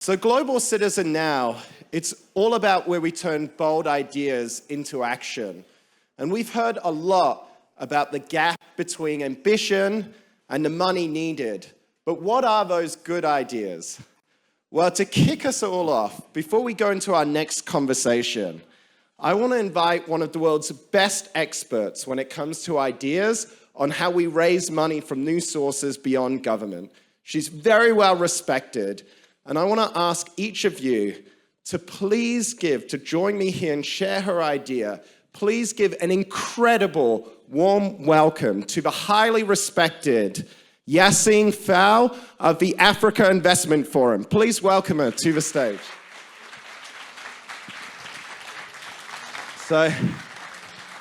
So Global Citizen Now, it's all about where we turn bold ideas into action. And we've heard a lot about the gap between ambition and the money needed. But what are those good ideas? Well, to kick us all off, before we go into our next conversation, I want to invite one of the world's best experts when it comes to ideas on how we raise money from new sources beyond government. She's very well respected. And I want to ask each of you to please to join me here and share her idea. Please give an incredible warm welcome to the highly respected Yacine of the Africa Investment Forum. Please welcome her to the stage. So,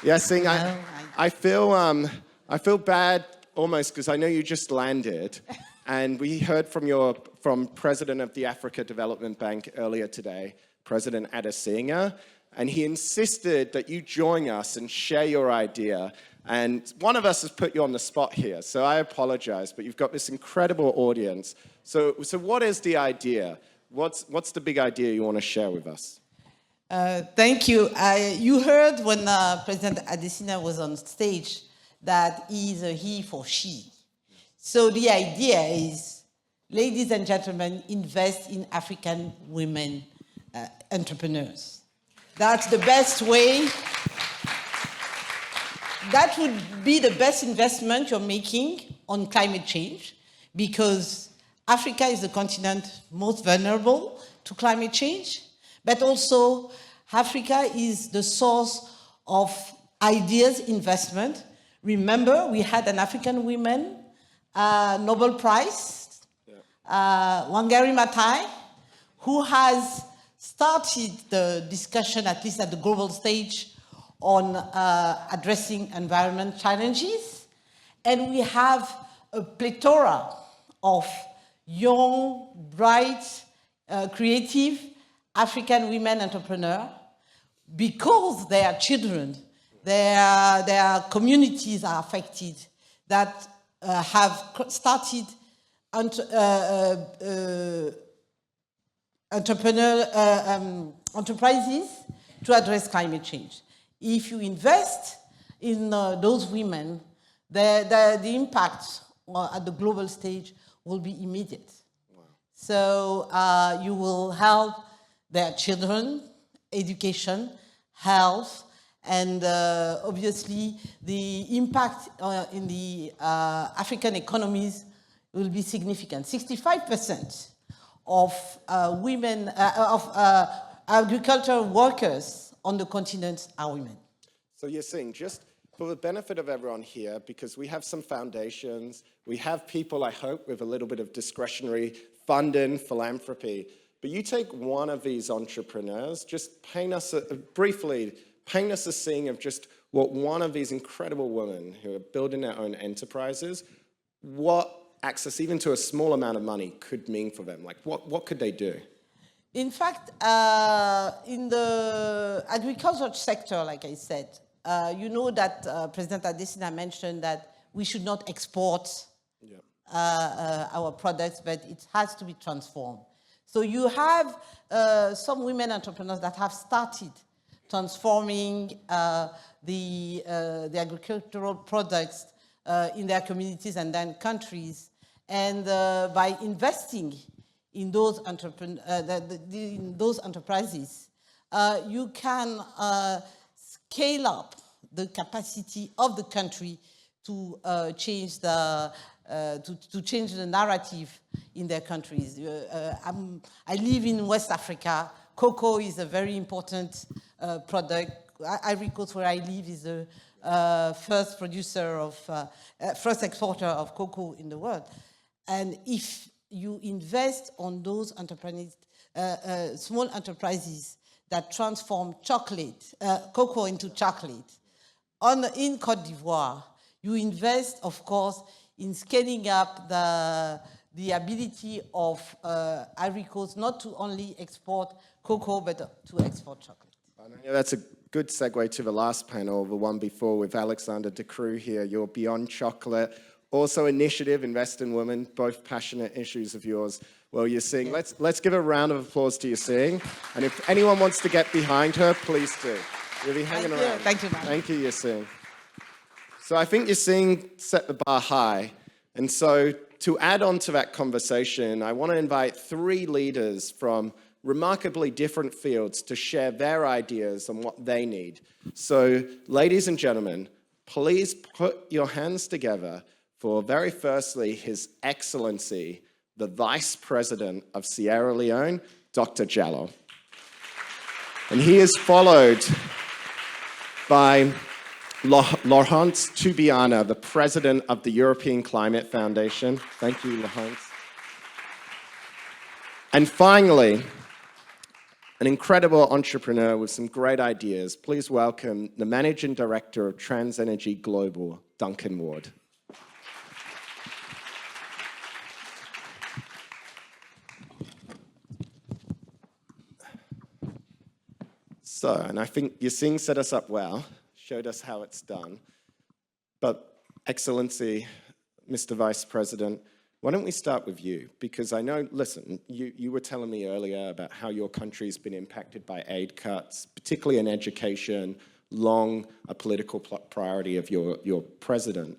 Yacine, I feel bad almost because I know you just landed. And we heard from President of the Africa Development Bank earlier today, President Adesina, and he insisted that you join us and share your idea. And one of us has put you on the spot here, so I apologize, but you've got this incredible audience. So what is the idea? What's the big idea you want to share with us? Thank you. You heard when President Adesina was on stage that he is a he for she. So the idea is, ladies and gentlemen, invest in African women entrepreneurs. That's the best way. That would be the best investment you're making on climate change, because Africa is the continent most vulnerable to climate change, but also Africa is the source of ideas investment. Remember, we had an African woman Nobel Prize, Wangari Maathai, who has started the discussion, at least at the global stage, on addressing environment challenges. And we have a plethora of young, bright, creative African women entrepreneurs, because their children, their communities are affected, that have started enterprises to address climate change. If you invest in those women, the impact at the global stage will be immediate. Wow. So you will help their children, education, health, and obviously, the impact in the African economies will be significant. 65% of agricultural workers on the continent are women. So you're saying, just for the benefit of everyone here, because we have some foundations, we have people, I hope, with a little bit of discretionary funding, philanthropy, but you take one of these entrepreneurs, just paint us a scene of just what one of these incredible women who are building their own enterprises, what access even to a small amount of money could mean for them. Like, what could they do? In fact, in the agriculture sector, like I said, you know that President Adesina mentioned that we should not export our products, but it has to be transformed. So you have some women entrepreneurs that have started transforming the agricultural products in their communities and then countries. And by investing in those, enterprises, you can scale up the capacity of the country to change the narrative in their countries. I live in West Africa. Cocoa is a very important product. Ivory Coast, where I live, is the first exporter of cocoa in the world. And if you invest on those small enterprises that transform cocoa into chocolate, in Côte d'Ivoire, you invest, of course, in scaling up the ability of Ivory Coast not to only export cocoa, but to export chocolate. Yeah, that's a good segue to the last panel, the one before with Alexander De Croo here, your Beyond Chocolate Also Initiative, Invest in Women, both passionate issues of yours. Well, Yacine, let's give a round of applause to Yacine. And if anyone wants to get behind her, please do. You'll be hanging around. Thank you, Mark. Thank you, Yacine. So I think Yacine set the bar high. And so to add on to that conversation, I want to invite 3 leaders from remarkably different fields to share their ideas on what they need. So, ladies and gentlemen, please put your hands together for, very firstly, His Excellency, the Vice President of Sierra Leone, Dr. Jalloh. And he is followed by Laurence Tubiana, the President of the European Climate Foundation. Thank you, Laurence. And finally, an incredible entrepreneur with some great ideas. Please welcome the Managing Director of Transenergy Global, Ducan Ward. So, and I think Yacine set us up well, showed us how it's done. But, Excellency, Mr. Vice President, why don't we start with you? Because I know, listen, you were telling me earlier about how your country's been impacted by aid cuts, particularly in education, long a political priority of your president.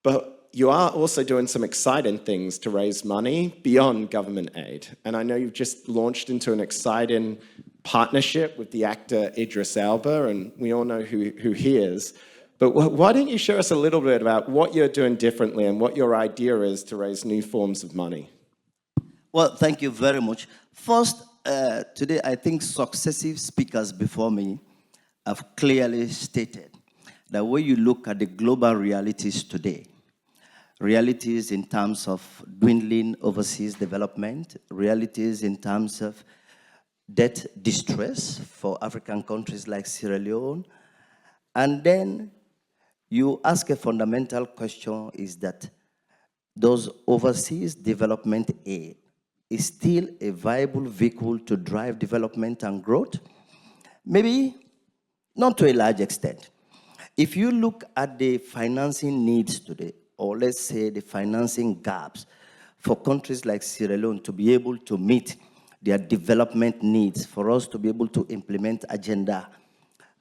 But you are also doing some exciting things to raise money beyond government aid. And I know you've just launched into an exciting partnership with the actor Idris Elba, and we all know who he is. But why don't you show us a little bit about what you're doing differently and what your idea is to raise new forms of money? Well, thank you very much. First, today I think successive speakers before me have clearly stated that when you look at the global realities today, realities in terms of dwindling overseas development, realities in terms of debt distress for African countries like Sierra Leone, and then you ask a fundamental question, is that does overseas development aid is still a viable vehicle to drive development and growth? Maybe not to a large extent. If you look at the financing needs today, or let's say the financing gaps for countries like Sierra Leone to be able to meet their development needs, for us to be able to implement Agenda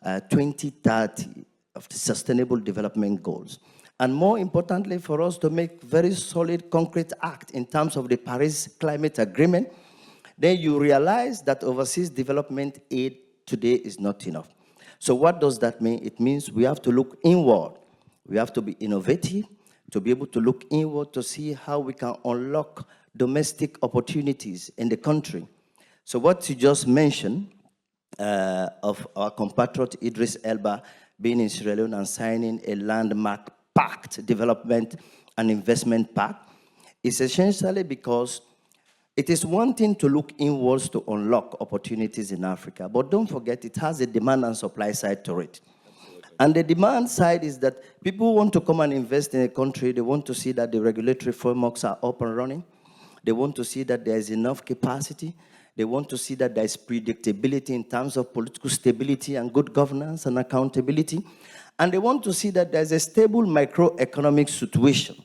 2030 of the Sustainable Development Goals. And more importantly, for us to make very solid, concrete act in terms of the Paris Climate Agreement, then you realize that overseas development aid today is not enough. So what does that mean? It means we have to look inward. We have to be innovative, to be able to look inward to see how we can unlock domestic opportunities in the country. So what you just mentioned of our compatriot Idris Elba being in Sierra Leone and signing a landmark pact, development and investment pact, is essentially because it is one thing to look inwards to unlock opportunities in Africa, but don't forget it has a demand and supply side to it. Absolutely. And the demand side is that people want to come and invest in a country, they want to see that the regulatory frameworks are up and running, they want to see that there is enough capacity, they want to see that there is predictability in terms of political stability and good governance and accountability. And they want to see that there's a stable microeconomic situation.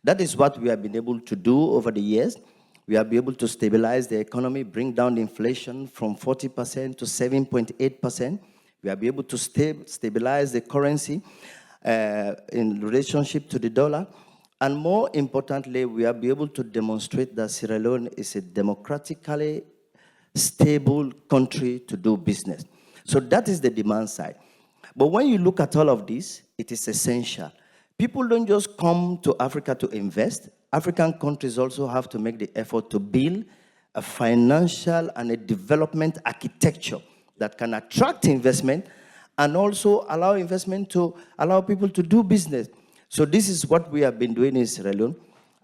That is what we have been able to do over the years. We have been able to stabilize the economy, bring down the inflation from 40% to 7.8%. We have been able to stabilize the currency in relationship to the dollar. And more importantly, we have been able to demonstrate that Sierra Leone is a democratically stable country to do business. So that is the demand side. But when you look at all of this, it is essential. People don't just come to Africa to invest. African countries also have to make the effort to build a financial and a development architecture that can attract investment and also allow investment to allow people to do business. So this is what we have been doing in Sierra Leone.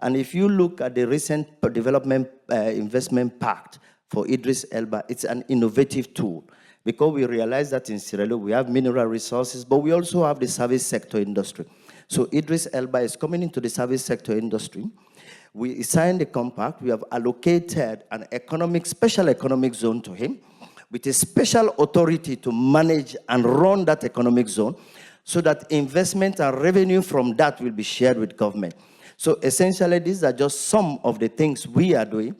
And if you look at the recent development investment pact for Idris Elba, it's an innovative tool because we realize that in Sierra Leone we have mineral resources, but we also have the service sector industry. So Idris Elba is coming into the service sector industry. We signed the compact. We have allocated an special economic zone to him with a special authority to manage and run that economic zone so that investment and revenue from that will be shared with government. So essentially, these are just some of the things we are doing.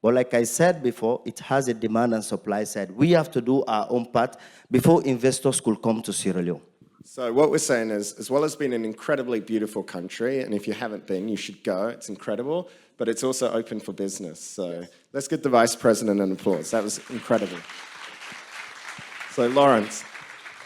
But like I said before, it has a demand and supply side. We have to do our own part before investors could come to Sierra Leone. So what we're saying is, as well as being an incredibly beautiful country, and if you haven't been, you should go, it's incredible, but it's also open for business. So let's give the Vice President an applause. That was incredible. So Laurence,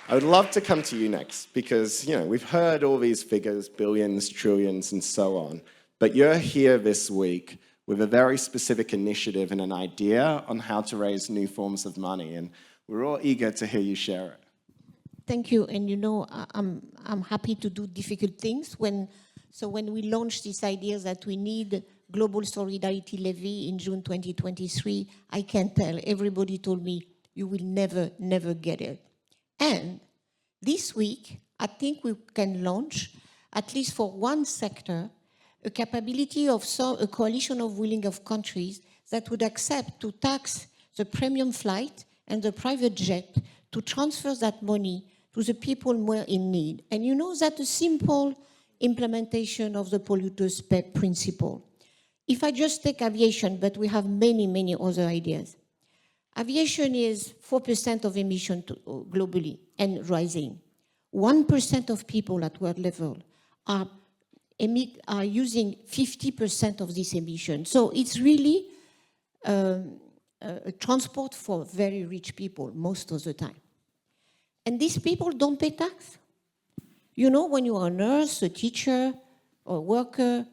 I would love to come to you next because, we've heard all these figures, billions, trillions, and so on, but you're here this week with a very specific initiative and an idea on how to raise new forms of money, and we're all eager to hear you share it. Thank you, and I'm happy to do difficult things. When we launched this idea that we need global solidarity levy in June 2023, I can tell everybody told me you will never get it. And this week, I think we can launch, at least for one sector, a capability of a coalition of willing of countries that would accept to tax the premium flight and the private jet to transfer that money to the people more in need. And you know that a simple implementation of the polluters pay principle. If I just take aviation, but we have many other ideas. Aviation is 4% of emission globally and rising. 1% of people at world level are using 50% of this emission. So it's really a transport for very rich people most of the time. And these people don't pay tax. When you are a nurse, a teacher, or a worker,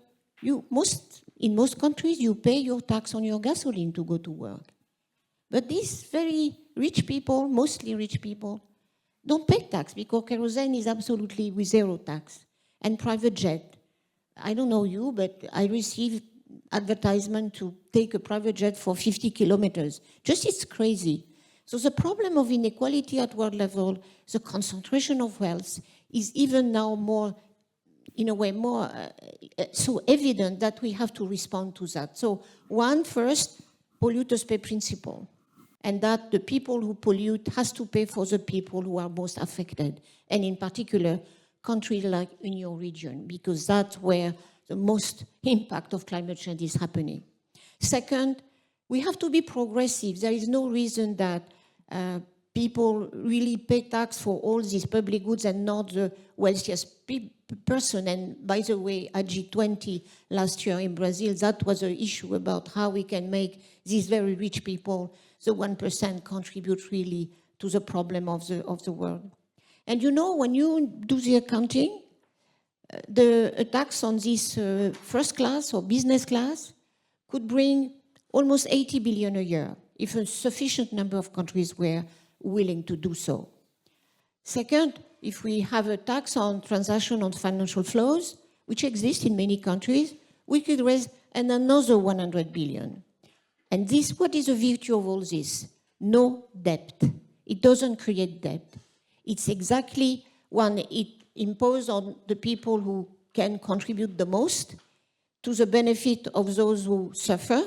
in most countries, you pay your tax on your gasoline to go to work. But these very rich people, mostly rich people, don't pay tax because kerosene is absolutely with zero tax. And private jet. I don't know you, but I received advertisement to take a private jet for 50 kilometers. It's crazy. So the problem of inequality at world level, the concentration of wealth, is even now more, in a way, more so evident that we have to respond to that. So first, polluters pay principle, and that the people who pollute has to pay for the people who are most affected, and in particular, countries like in your region, because that's where the most impact of climate change is happening. Second, we have to be progressive. There is no reason that people really pay tax for all these public goods and not the wealthiest person. And by the way, at G20 last year in Brazil, that was an issue about how we can make these very rich people, the 1%, contribute really to the problem of the world. And when you do the accounting, a tax on this first class or business class could bring almost 80 billion a year if a sufficient number of countries were willing to do so. Second, if we have a tax on transaction on financial flows, which exists in many countries, we could raise another 100 billion. And what is the virtue of all this? No debt. It doesn't create debt. It's exactly it imposes on the people who can contribute the most to the benefit of those who suffer,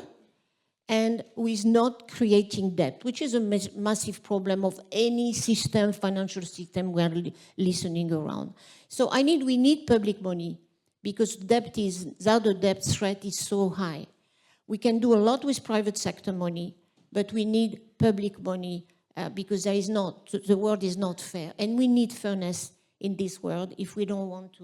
and who is not creating debt, which is a massive problem of any system, financial system we are listening around. So we need public money because the other debt threat is so high. We can do a lot with private sector money, but we need public money because the world is not fair. And we need fairness in this world if we don't want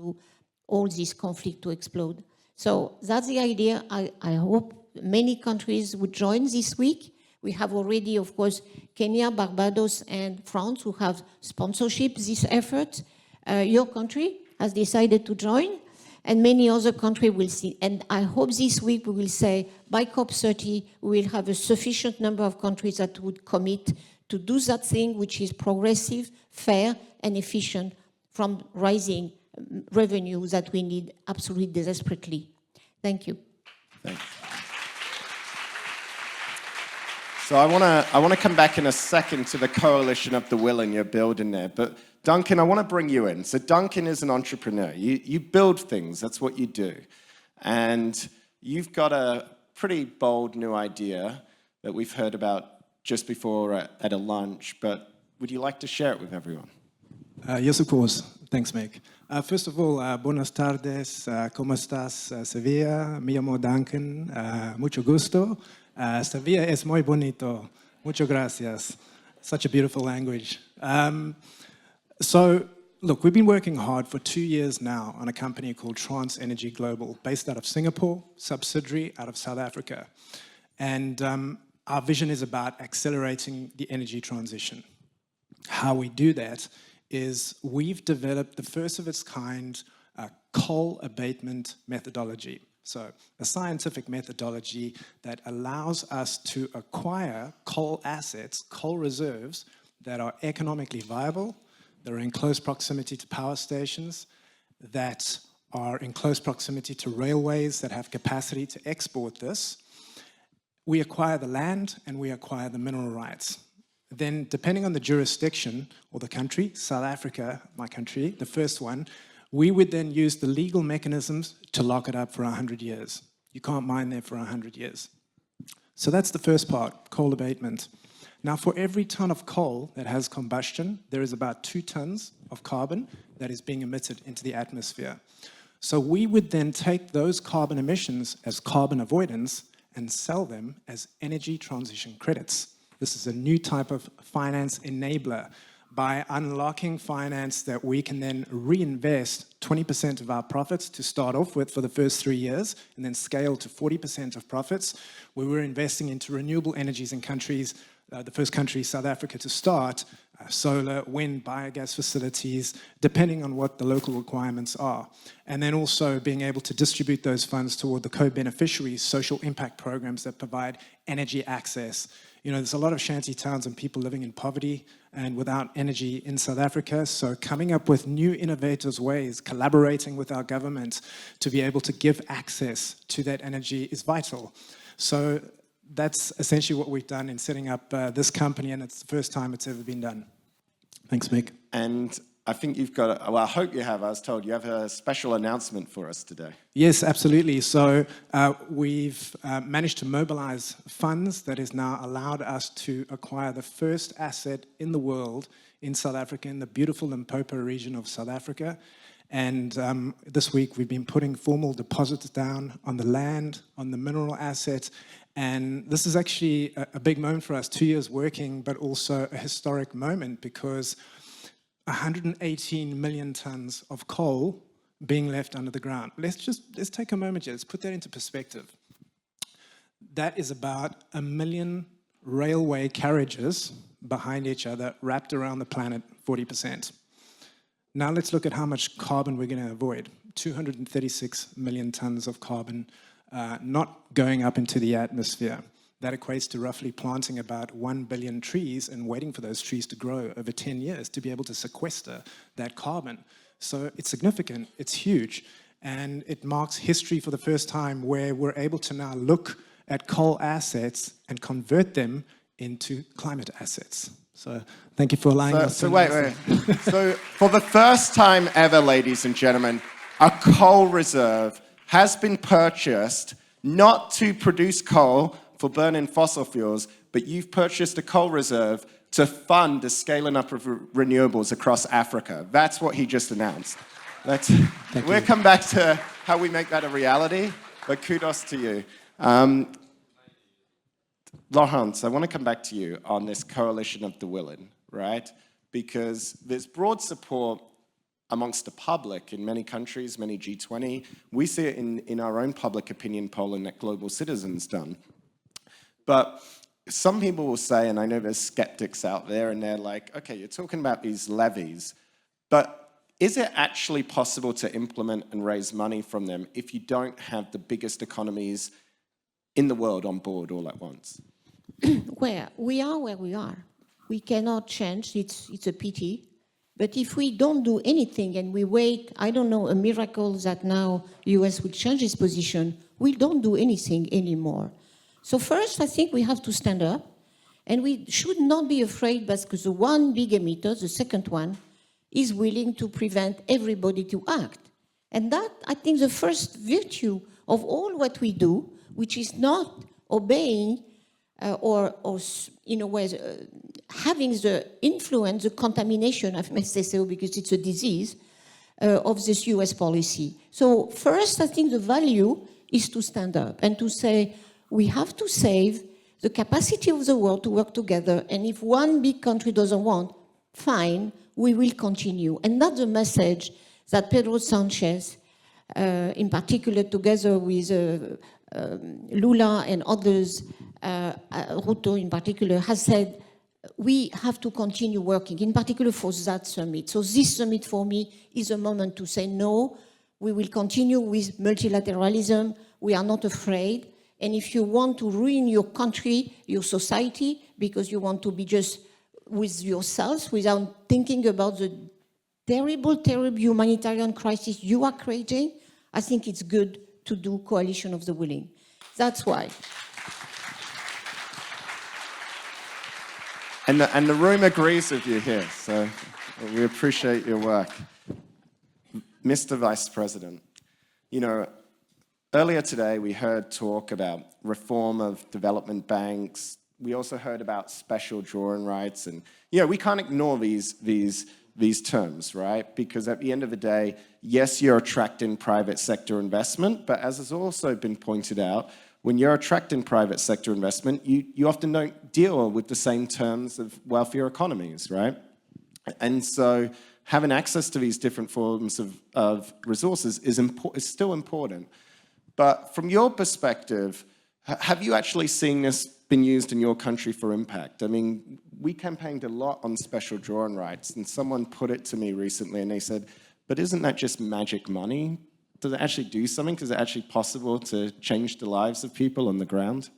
all this conflict to explode. So that's the idea. I hope many countries would join this week. We have already, of course, Kenya, Barbados, and France who have sponsorship this effort. Your country has decided to join, and many other countries will see. And I hope this week we will say, by COP30, we will have a sufficient number of countries that would commit to do that thing which is progressive, fair, and efficient from rising revenue that we need absolutely desperately. Thank you. Thanks. So I want to come back in a second to the coalition of the willing you're building there. But Ducan, I want to bring you in. So Ducan is an entrepreneur. You build things. That's what you do. And you've got a pretty bold new idea that we've heard about just before at a lunch. But would you like to share it with everyone? Yes, of course. Thanks, Mick. First of all, buenas tardes, ¿cómo estás, Sevilla? Me llamo Ducan, mucho gusto. Sevilla es muy bonito. Muchas gracias. Such a beautiful language. So, look, we've been working hard for 2 years now on a company called Transenergy Global, based out of Singapore, subsidiary out of South Africa. And our vision is about accelerating the energy transition. How we do that is we've developed the first of its kind coal abatement methodology. So a scientific methodology that allows us to acquire coal assets, coal reserves that are economically viable, that are in close proximity to power stations, that are in close proximity to railways that have capacity to export this. We acquire the land and we acquire the mineral rights. Then, depending on the jurisdiction or the country, South Africa, my country, the first one, we would then use the legal mechanisms to lock it up for 100 years. You can't mine there for 100 years. So that's the first part, coal abatement. Now, for every ton of coal that has combustion, there is about 2 tons of carbon that is being emitted into the atmosphere. So we would then take those carbon emissions as carbon avoidance and sell them as energy transition credits. This is a new type of finance enabler. By unlocking finance that we can then reinvest 20% of our profits to start off with for the first 3 years and then scale to 40% of profits, where we're investing into renewable energies in countries, the first country, South Africa, to start, solar, wind, biogas facilities, depending on what the local requirements are. And then also being able to distribute those funds toward the co-beneficiaries, social impact programs that provide energy access. You know, there's a lot of shanty towns and people living in poverty and without energy in South Africa. So coming up with new innovative ways, collaborating with our government to be able to give access to that energy is vital. So that's essentially what we've done in setting up this company, and it's the first time it's ever been done. Thanks, Mick. And I think you've got, well, I hope you have, I was told, you have a special announcement for us today. Yes, absolutely. So we've managed to mobilize funds that has now allowed us to acquire the first asset in the world in South Africa, in the beautiful Limpopo region of South Africa. And this week we've been putting formal deposits down on the land, on the mineral assets. And this is actually a big moment for us, 2 years working, but also a historic moment because 118 million tons of coal being left under the ground. Let's take a moment here, let's put that into perspective. That is about 1 million railway carriages behind each other, wrapped around the planet, 40%. Now let's look at how much carbon we're going to avoid. 236 million tons of carbon not going up into the atmosphere. That equates to roughly planting about 1 billion trees and waiting for those trees to grow over 10 years to be able to sequester that carbon. So it's significant, it's huge, and it marks history for the first time where we're able to now look at coal assets and convert them into climate assets. So thank you for allowing us to... So wait. So for the first time ever, ladies and gentlemen, a coal reserve has been purchased not to produce coal for burning fossil fuels, but you've purchased a coal reserve to fund the scaling up of renewables across Africa. That's what he just announced. We'll come back to how we make that a reality, but kudos to you. Laurence, I want to come back to you on this coalition of the willing, right? Because there's broad support amongst the public in many countries, many G20. We see it in our own public opinion polling that Global Citizen's done. But some people will say, and I know there's skeptics out there, and they're like, okay, you're talking about these levies, but is it actually possible to implement and raise money from them if you don't have the biggest economies in the world on board all at once? Where we are. We cannot change, it's a pity. But if we don't do anything and we wait, I don't know, a miracle that now US will change its position, we don't do anything anymore. So first, I think we have to stand up, and we should not be afraid because the one big emitter, the second one, is willing to prevent everybody to act. And that, I think, the first virtue of all what we do, which is not obeying or in a way, having the influence, the contamination, I must say so because it's a disease, of this US policy. So first, I think the value is to stand up and to say, we have to save the capacity of the world to work together, and if one big country doesn't want, fine, we will continue. And that's the message that Pedro Sanchez, in particular together with Lula and others, Ruto in particular, has said, we have to continue working, in particular for that summit. So this summit for me is a moment to say, no, we will continue with multilateralism, we are not afraid, and if you want to ruin your country, your society, because you want to be just with yourselves without thinking about the terrible, terrible humanitarian crisis you are creating, I think it's good to do coalition of the willing. That's why. And the room agrees with you here, so we appreciate your work. Mr. Vice President, you know, earlier today we heard talk about reform of development banks. We also heard about special drawing rights, and we can't ignore these terms, right? Because at the end of the day, yes, you're attracting private sector investment, but as has also been pointed out, when you're attracting private sector investment, you often don't deal with the same terms of wealthier economies, right? And so having access to these different forms of resources is still important. But from your perspective, have you actually seen this been used in your country for impact? I mean, we campaigned a lot on special drawing rights, and someone put it to me recently, and they said, but isn't that just magic money? Does it actually do something? Is it actually possible to change the lives of people on the ground?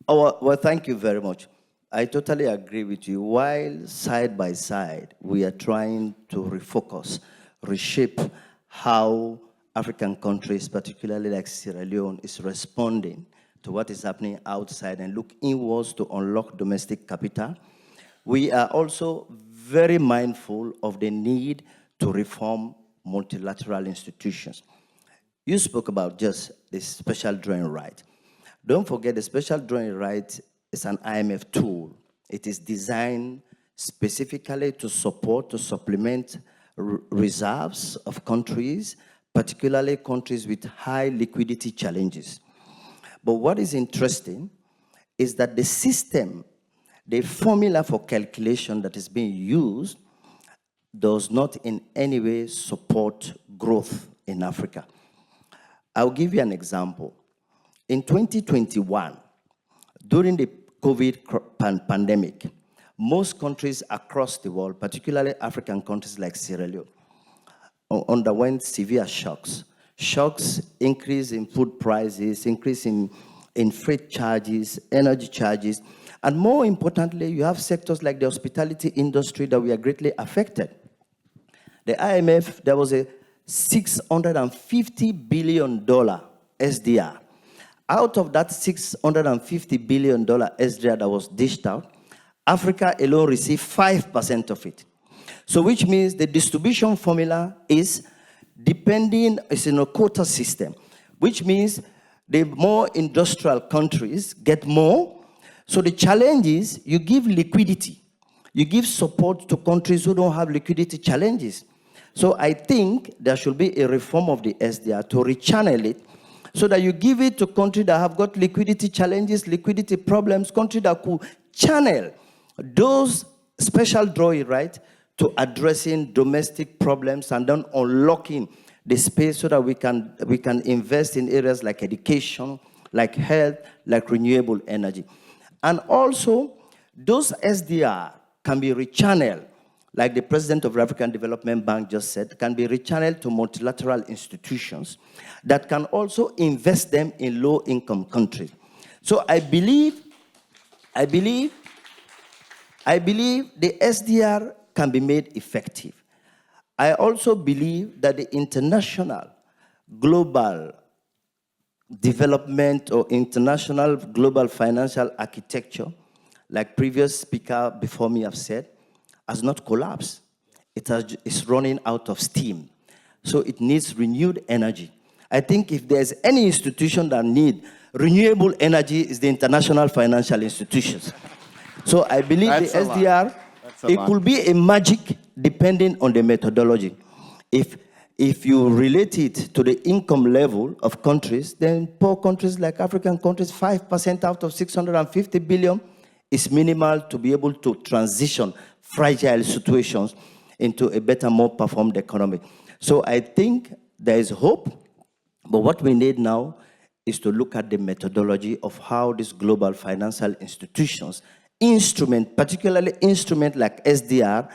Oh, well, thank you very much. I totally agree with you. While side by side, we are trying to refocus, reshape how African countries, particularly like Sierra Leone, is responding to what is happening outside and look inwards to unlock domestic capital. We are also very mindful of the need to reform multilateral institutions. You spoke about just the special drawing right. Don't forget the special drawing right is an IMF tool. It is designed specifically to support, to supplement reserves of countries, particularly countries with high liquidity challenges. But what is interesting is that the system, the formula for calculation that is being used does not in any way support growth in Africa. I'll give you an example. In 2021, during the COVID pandemic, most countries across the world, particularly African countries like Sierra Leone, underwent severe shocks. Shocks, increase in food prices, increase in freight charges, energy charges, and more importantly, you have sectors like the hospitality industry that we are greatly affected. The IMF, there was a $650 billion SDR. Out of that $650 billion SDR that was dished out, Africa alone received 5% of it. So which means the distribution formula is depending, it's in a quota system, which means the more industrial countries get more. So the challenge is you give liquidity, you give support to countries who don't have liquidity challenges. So I think there should be a reform of the SDR to rechannel it so that you give it to countries that have got liquidity challenges, liquidity problems, countries that could channel those special drawing rights to addressing domestic problems and then unlocking the space so that we can invest in areas like education, like health, like renewable energy. And also, those SDR can be rechanneled, like the president of the African Development Bank just said, can be rechanneled to multilateral institutions that can also invest them in low-income countries. So I believe the SDR can be made effective. I also believe that the international global development or international global financial architecture, like previous speaker before me have said, has not collapsed. It's running out of steam. So it needs renewed energy. I think if there's any institution that needs renewable energy, is the international financial institutions. So I believe That's the SDR, it could be a magic depending on the methodology. If if you relate it to the income level of countries, then poor countries like African countries, 5% out of 650 billion is minimal to be able to transition fragile situations into a better, more performed economy. So I think there is hope, but what we need now is to look at the methodology of how these global financial institutions, particularly instruments like SDR,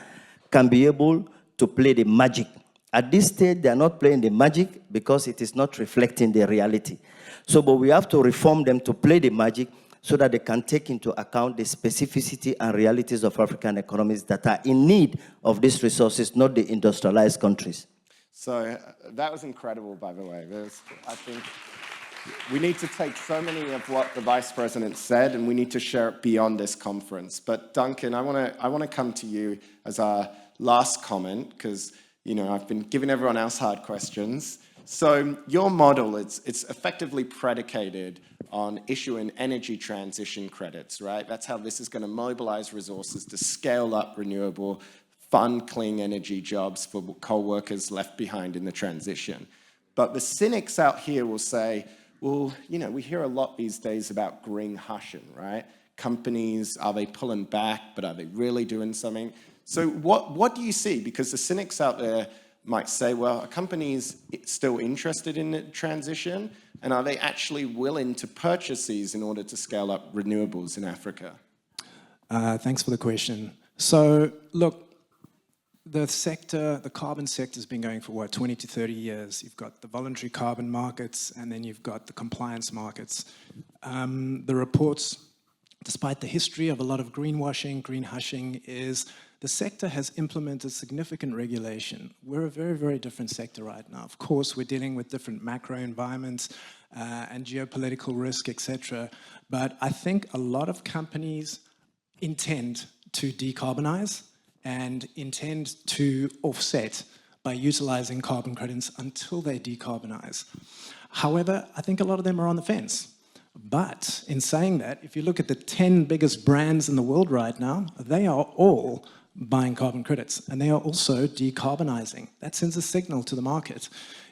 can be able to play the magic. At this stage, they are not playing the magic because it is not reflecting the reality. So, but we have to reform them to play the magic so that they can take into account the specificity and realities of African economies that are in need of these resources, not the industrialized countries. So that was incredible, by the way. I think we need to take so many of what the Vice President said and we need to share it beyond this conference. But Duncan, I want to come to you as our last comment because I've been giving everyone else hard questions. So your model, it's effectively predicated on issuing energy transition credits, right? That's how this is going to mobilize resources to scale up renewable, fund clean energy jobs for coal workers left behind in the transition. But the cynics out here will say, well, we hear a lot these days about green hushing, right? Companies, are they pulling back, but are they really doing something? So what do you see? Because the cynics out there might say, well, are companies still interested in the transition? And are they actually willing to purchase these in order to scale up renewables in Africa? Thanks for the question. So, look, the carbon sector has been going for 20 to 30 years. You've got the voluntary carbon markets, and then you've got the compliance markets. The reports, despite the history of a lot of greenwashing, green hushing, is the sector has implemented significant regulation. We're a very, very different sector right now. Of course, we're dealing with different macro environments and geopolitical risk, etc. But I think a lot of companies intend to decarbonize and intend to offset by utilizing carbon credits until they decarbonize. However, I think a lot of them are on the fence. But in saying that, if you look at the 10 biggest brands in the world right now, they are all buying carbon credits, and they are also decarbonizing. That sends a signal to the market.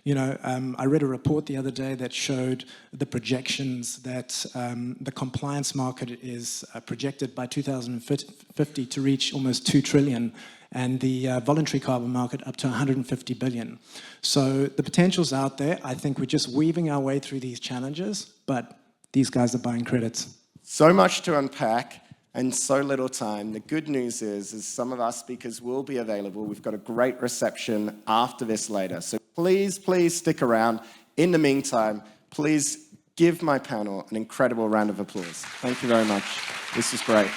I read a report the other day that showed the projections that the compliance market is projected by 2050 to reach almost 2 trillion, and the voluntary carbon market up to 150 billion. So the potential's out there. I think we're just weaving our way through these challenges, but these guys are buying credits. So much to unpack and so little time. The good news is some of our speakers will be available. We've got a great reception after this later. So please stick around. In the meantime, please give my panel an incredible round of applause. Thank you very much. This is great.